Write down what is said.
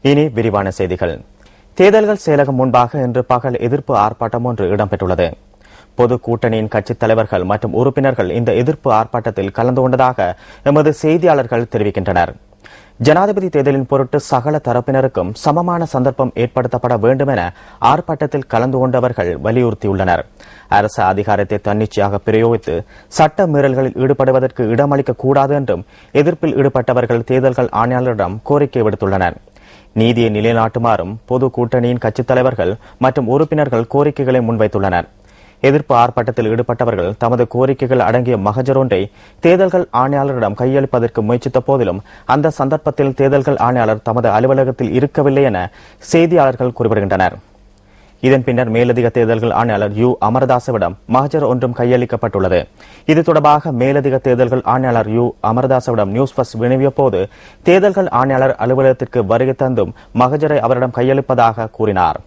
இனி விரிவான செய்திகள். தேர்தல்கள் செயலகம் முன்பாக இன்று பகல் எதிர்ப்பு ஆர்ப்பாட்டம் ஒன்று இடம்பெற்றுள்ளது. பொது கூட்டணியின் கட்சித் தலைவர்கள் மற்றும் உறுப்பினர்கள் இந்த எதிர்ப்பு ஆர்ப்பாட்டத்தில் கலந்து கொண்டதாக எமது செய்தியாளர்கள் தெரிவிக்கின்றனர். ஜனாதிபதி தேர்தலின் பொருட்டு சகல தரப்பினருக்கும் சமமான சந்தர்ப்பம் ஏற்படுத்தப்பட வேண்டும் என ஆர்ப்பாட்டத்தில் கலந்து கொண்டவர்கள் வலியுறுத்தியுள்ளனர். அரசு அதிகாரத்தை தன்னிச்சையாக பிரயோகித்து சட்ட மீறல்களில் ஈடுபடுவதற்கு இடமளிக்க கூடாது என்றும் எதிர்ப்பில் ஈடுபட்டவர்கள் தேர்தல்கள் ஆணையாளரிடம் கோரிக்கை விடுத்துள்ளனர். நீதியை நிலைநாட்டுமாறும் பொது கூட்டணியின் கட்சித் தலைவர்கள் மற்றும் உறுப்பினர்கள் கோரிக்கைகளை முன்வைத்துள்ளனர். எதிர்ப்பு ஆர்ப்பாட்டத்தில் ஈடுபட்டவர்கள் தமது கோரிக்கைகள் அடங்கிய மகஜர் ஒன்றை தேர்தல்கள் ஆணையாளரிடம் கையளிப்பதற்கு முயற்சித்த போதிலும் அந்த சந்தர்ப்பத்தில் தேர்தல்கள் ஆணையாளர் தமது அலுவலகத்தில் இருக்கவில்லை என செய்தியாளர்கள் குறிப்பிடுகின்றனர். இதன் பின்னர் மேலதிக தேர்தல்கள் ஆணையாளர் யு அமரதாசவிடம் மகஜர் ஒன்றும் கையளிக்கப்பட்டுள்ளது. இது தொடர்பாக மேலதிக தேர்தல்கள் ஆணையாளர் யு அமரதாசவிடம் நியூஸ் பஸ் வினவிய போது தேர்தல்கள் ஆணையாளர் அலுவலகத்திற்கு வருகை தந்தும் மகஜரை அவரிடம் கையளிப்பதாக கூறினார்.